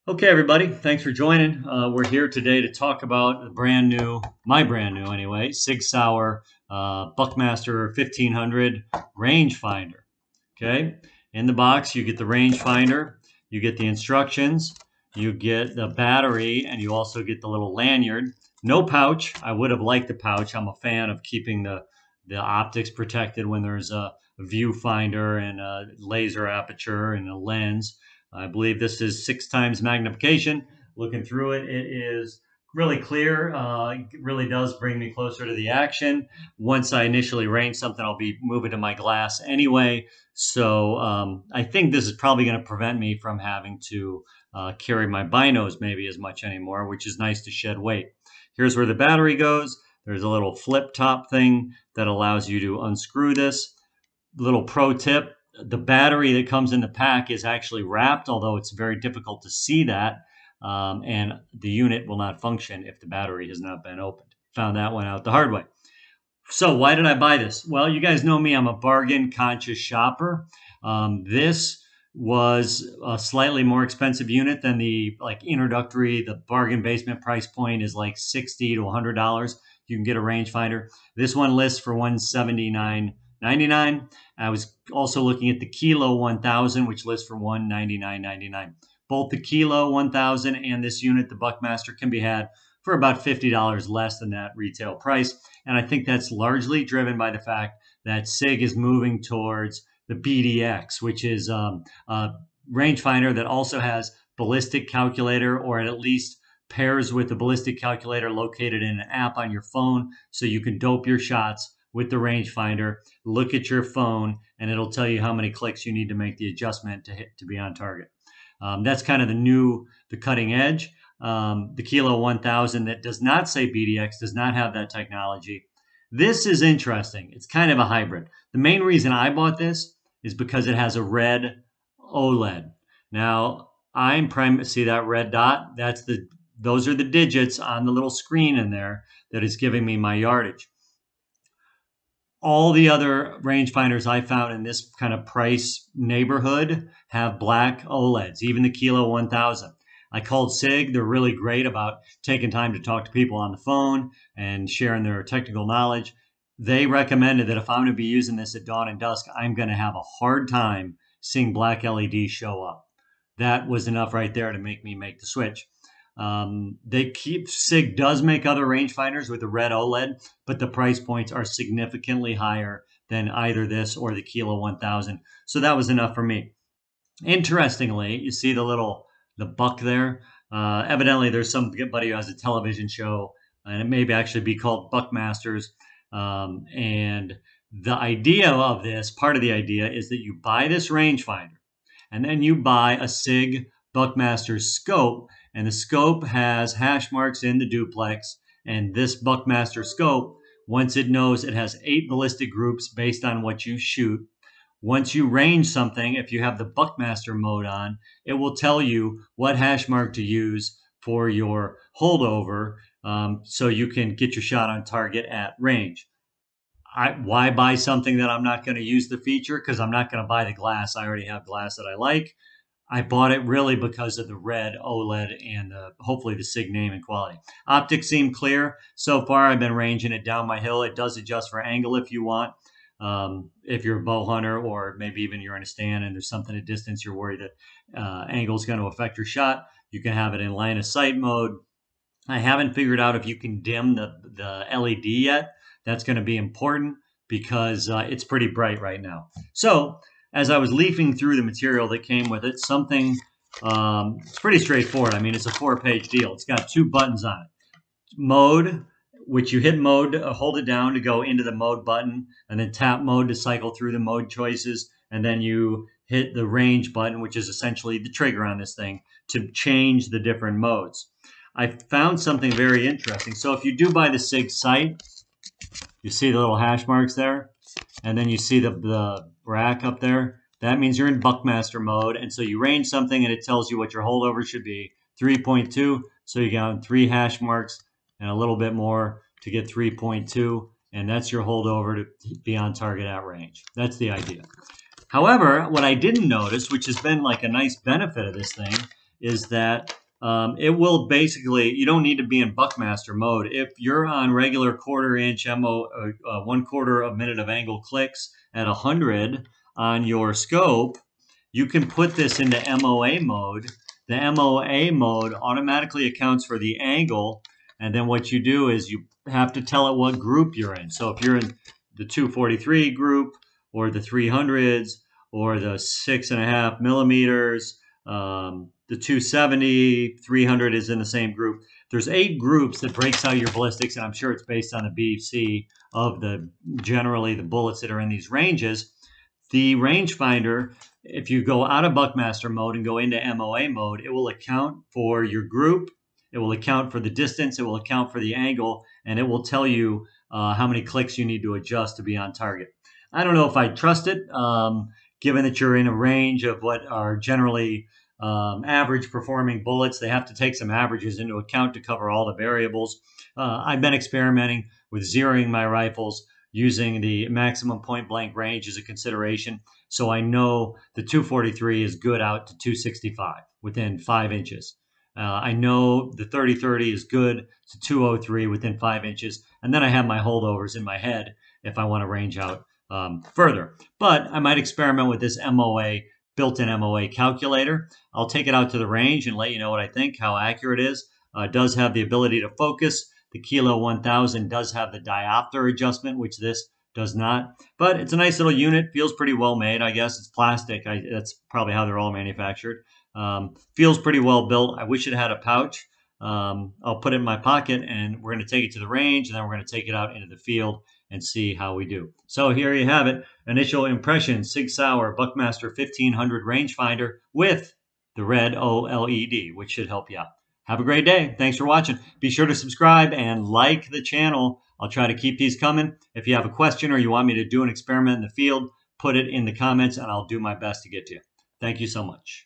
Okay, everybody, thanks for joining. We're here today to talk about my brand new anyway, SIG Sauer Buckmaster 1500 rangefinder. Okay, in the box you get the rangefinder, you get the instructions, you get the battery, and you also get the little lanyard. No pouch. I would have liked the pouch. I'm a fan of keeping the optics protected when there's a viewfinder and a laser aperture and a lens. I believe this is 6x magnification. Looking through it, it is really clear. It really does bring me closer to the action. Once I initially range something, I'll be moving to my glass anyway. So I think this is probably going to prevent me from having to carry my binos maybe as much anymore, which is nice to shed weight. Here's where the battery goes. There's a little flip top thing that allows you to unscrew this. Little pro tip, the battery that comes in the pack is actually wrapped, although it's very difficult to see that, and the unit will not function if the battery has not been opened. Found that one out the hard way. So why did I buy this? Well, you guys know me. I'm a bargain conscious shopper. This was a slightly more expensive unit than the introductory. The bargain basement price point is like $60 to $100. You can get a rangefinder. This one lists for $179.99. I was also looking at the Kilo 1000, which lists for $199.99. Both the Kilo 1000 and this unit, the Buckmaster, can be had for about $50 less than that retail price. And I think that's largely driven by the fact that SIG is moving towards the BDX, which is a rangefinder that also has ballistic calculator, or at least pairs with the ballistic calculator located in an app on your phone, so you can dope your shots with the rangefinder, look at your phone, and it'll tell you how many clicks you need to make the adjustment to be on target. That's kind of the cutting edge. The Kilo 1000 that does not say BDX does not have that technology. This is interesting. It's kind of a hybrid. The main reason I bought this is because it has a red OLED. Now, see that red dot? Those are the digits on the little screen in there that is giving me my yardage. All the other rangefinders I found in this kind of price neighborhood have black OLEDs, even the Kilo 1000. I called SIG. They're really great about taking time to talk to people on the phone and sharing their technical knowledge. They recommended that if I'm going to be using this at dawn and dusk, I'm going to have a hard time seeing black LEDs show up. That was enough right there to make me make the switch. SIG does make other rangefinders with a red OLED, but the price points are significantly higher than either this or the Kilo 1000. So that was enough for me. Interestingly, you see the buck there. Evidently, there's somebody who has a television show, and it may actually be called Buckmasters. And the idea of this, part of the idea, is that you buy this rangefinder, and then you buy a SIG Buckmaster scope, and the scope has hash marks in the duplex. And this Buckmaster scope, once it knows it has 8 ballistic groups based on what you shoot, once you range something, if you have the Buckmaster mode on, it will tell you what hash mark to use for your holdover, so you can get your shot on target at range. Why buy something that I'm not going to use the feature? Because I'm not going to buy the glass. I already have glass that I like. I bought it really because of the red OLED and hopefully the SIG name and quality. Optics seem clear. So far, I've been ranging it down my hill. It does adjust for angle if you want. If you're a bow hunter, or maybe even you're in a stand and there's something at distance you're worried that angle is going to affect your shot, you can have it in line of sight mode. I haven't figured out if you can dim the LED yet. That's going to be important because it's pretty bright right now. So as I was leafing through the material that came with it, it's pretty straightforward. I mean, it's a 4-page deal. It's got 2 buttons on it. Mode, which you hit mode, hold it down to go into the mode button, and then tap mode to cycle through the mode choices. And then you hit the range button, which is essentially the trigger on this thing, to change the different modes. I found something very interesting. So if you do buy the SIG sight, you see the little hash marks there, and then you see the rack up there. That means you're in Buckmaster mode, and so you range something and it tells you what your holdover should be, 3.2. So you got 3 hash marks and a little bit more to get 3.2, and that's your holdover to be on target at range. That's the idea. However, what I didn't notice, which has been like a nice benefit of this thing, is that it will basically, you don't need to be in Buckmaster mode. If you're on regular 1/4 inch MO, 1/4 of minute of angle clicks at 100 on your scope, you can put this into MOA mode. The MOA mode automatically accounts for the angle, and then what you do is you have to tell it what group you're in. So if you're in the 243 group, or the 300s, or the 6.5 millimeters, the 270, 300 is in the same group. There's 8 groups that breaks out your ballistics, and I'm sure it's based on the BC of generally the bullets that are in these ranges. The rangefinder, if you go out of Buckmaster mode and go into MOA mode, it will account for your group, it will account for the distance, it will account for the angle, and it will tell you how many clicks you need to adjust to be on target. I don't know if I trust it, given that you're in a range of what are generally average performing bullets. They have to take some averages into account to cover all the variables. I've been experimenting with zeroing my rifles using the maximum point blank range as a consideration. So I know the 243 is good out to 265 within 5 inches. I know the 30-30 is good to 203 within 5 inches. And then I have my holdovers in my head if I want to range out further. But I might experiment with this MOA, built-in MOA calculator. I'll take it out to the range and let you know what I think, how accurate it is. It does have the ability to focus. The Kilo 1000 does have the diopter adjustment, which this does not. But it's a nice little unit. Feels pretty well made, I guess. It's plastic. That's probably how they're all manufactured. Feels pretty well built. I wish it had a pouch. I'll put it in my pocket, and we're going to take it to the range, and then we're going to take it out into the field and see how we do. So here you have it. Initial impression, SIG Sauer Buckmaster 1500 rangefinder with the red OLED, which should help you out. Have a great day. Thanks for watching. Be sure to subscribe and like the channel. I'll try to keep these coming. If you have a question or you want me to do an experiment in the field, put it in the comments and I'll do my best to get to you. Thank you so much.